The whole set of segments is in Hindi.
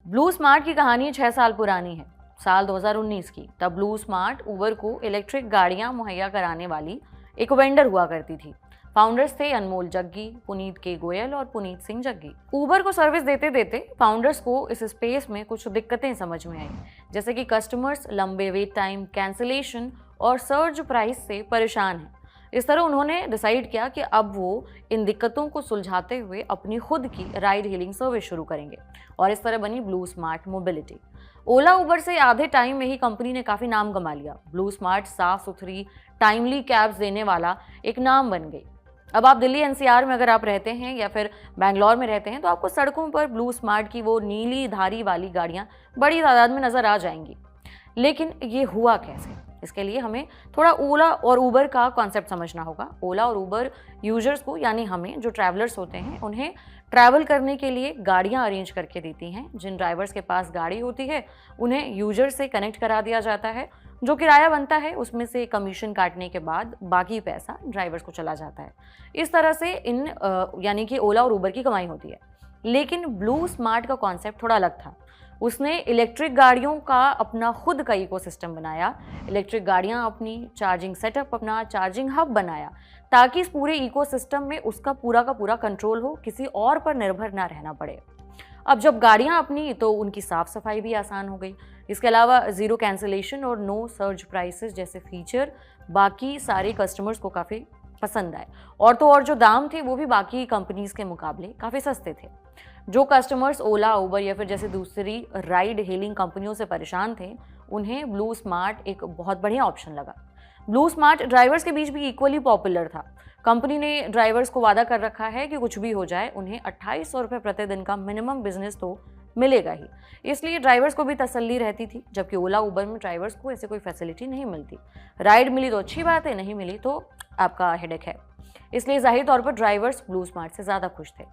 ब्लू स्मार्ट की कहानी 6 साल पुरानी है, साल 2019 की। तब ब्लू स्मार्ट उबर को इलेक्ट्रिक गाड़ियां मुहैया कराने वाली एक वेंडर हुआ करती थी। फाउंडर्स थे अनमोल जग्गी, पुनीत के गोयल और पुनीत सिंह जग्गी। उबर को सर्विस देते देते फाउंडर्स को इस स्पेस में कुछ दिक्कतें समझ में आई, जैसे कि कस्टमर्स लंबे वेट टाइम, कैंसिलेशन और सर्ज प्राइस से परेशान हैं। इस तरह उन्होंने डिसाइड किया कि अब वो इन दिक्कतों को सुलझाते हुए अपनी खुद की राइड हीलिंग सर्विस शुरू करेंगे, और इस तरह बनी ब्लू स्मार्ट मोबिलिटी। ओला उबर से आधे टाइम में ही कंपनी ने काफ़ी नाम कमा लिया। ब्लू स्मार्ट साफ सुथरी टाइमली कैब्स देने वाला एक नाम बन गई। अब आप दिल्ली एनसीआर में अगर आप रहते हैं या फिर बैंगलोर में रहते हैं तो आपको सड़कों पर ब्लू स्मार्ट की वो नीली धारी वाली गाड़ियाँ बड़ी तादाद में नज़र आ जाएंगी। लेकिन ये हुआ कैसे, इसके लिए हमें थोड़ा ओला और उबर का कॉन्सेप्ट समझना होगा। ओला और उबर यूजर्स को, यानी हमें जो ट्रैवलर्स होते हैं, उन्हें ट्रैवल करने के लिए गाड़ियां अरेंज करके देती हैं। जिन ड्राइवर्स के पास गाड़ी होती है उन्हें यूजर से कनेक्ट करा दिया जाता है। जो किराया बनता है उसमें से कमीशन काटने के बाद बाकी पैसा ड्राइवर्स को चला जाता है। इस तरह से इन यानी कि ओला और उबर की कमाई होती है। लेकिन ब्लू स्मार्ट का कॉन्सेप्ट थोड़ा अलग था। उसने इलेक्ट्रिक गाड़ियों का अपना खुद का इकोसिस्टम बनाया, इलेक्ट्रिक गाड़ियां अपनी चार्जिंग सेटअप, अपना चार्जिंग हब बनाया, ताकि इस पूरे इकोसिस्टम में उसका पूरा का पूरा कंट्रोल हो, किसी और पर निर्भर ना रहना पड़े। अब जब गाड़ियां अपनी, तो उनकी साफ सफाई भी आसान हो गई। इसके अलावा जीरो कैंसिलेशन और नो सर्ज प्राइसेस जैसे फीचर बाकी सारे कस्टमर्स को काफ़ी पसंद आए। और तो और जो दाम थे वो भी बाकी कंपनीज के मुकाबले काफ़ी सस्ते थे। जो कस्टमर्स ओला, उबर या फिर जैसे दूसरी राइड हेलिंग कंपनियों से परेशान थे, उन्हें ब्लू स्मार्ट एक बहुत बढ़िया ऑप्शन लगा। ब्लू स्मार्ट ड्राइवर्स के बीच भी इक्वली पॉपुलर था। कंपनी ने ड्राइवर्स को वादा कर रखा है कि कुछ भी हो जाए उन्हें 2800 रुपये प्रतिदिन का मिनिमम बिजनेस तो मिलेगा ही। इसलिए ड्राइवर्स को भी तसल्ली रहती थी, जबकि ओला उबर में ड्राइवर्स को ऐसे कोई फैसिलिटी नहीं मिलती। राइड मिली तो अच्छी बात है, नहीं मिली तो आपका हेडेक है। इसलिए जाहिर तौर पर ड्राइवर्स ब्लू स्मार्ट से ज़्यादा खुश थे।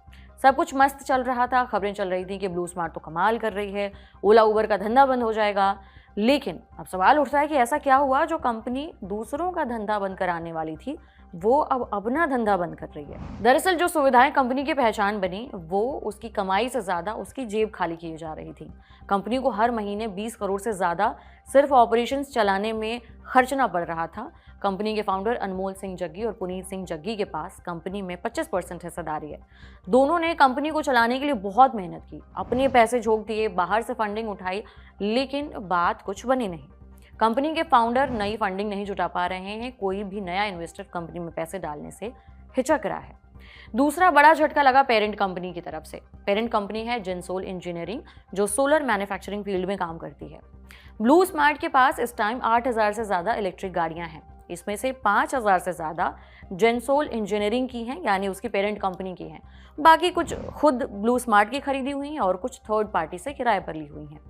सब कुछ मस्त चल रहा था, खबरें चल रही थी कि ब्लू स्मार्ट तो कमाल कर रही है, ओला उबर का धंधा बंद हो जाएगा। लेकिन अब सवाल उठता है कि ऐसा क्या हुआ जो कंपनी दूसरों का धंधा बंद कराने वाली थी, वो अब अपना धंधा बंद कर रही है। दरअसल जो सुविधाएं कंपनी की पहचान बनी, वो उसकी कमाई से ज़्यादा उसकी जेब खाली की जा रही थी। कंपनी को हर महीने 20 करोड़ से ज़्यादा सिर्फ ऑपरेशंस चलाने में खर्चना पड़ रहा था। कंपनी के फाउंडर अनमोल सिंह जग्गी और पुनीत सिंह जग्गी के पास कंपनी में 25% हिस्सेदारी है। दोनों ने कंपनी को चलाने के लिए बहुत मेहनत की, अपने पैसे झोंक दिए, बाहर से फंडिंग उठाई, लेकिन बात कुछ बनी नहीं। कंपनी के फाउंडर नई फंडिंग नहीं जुटा पा रहे हैं, कोई भी नया इन्वेस्टर कंपनी में पैसे डालने से हिचक रहा है। दूसरा बड़ा झटका लगा पेरेंट कंपनी की तरफ से। पेरेंट कंपनी है जेनसोल इंजीनियरिंग, जो सोलर मैन्युफैक्चरिंग फील्ड में काम करती है। ब्लू स्मार्ट के पास इस टाइम 8000 से ज़्यादा इलेक्ट्रिक गाड़ियां हैं। इसमें से 5000 से ज़्यादा जेनसोल इंजीनियरिंग की हैं, यानी उसकी पेरेंट कंपनी की हैं। बाकी कुछ खुद ब्लू स्मार्ट की खरीदी हुई हैं और कुछ थर्ड पार्टी से किराए पर ली हुई हैं।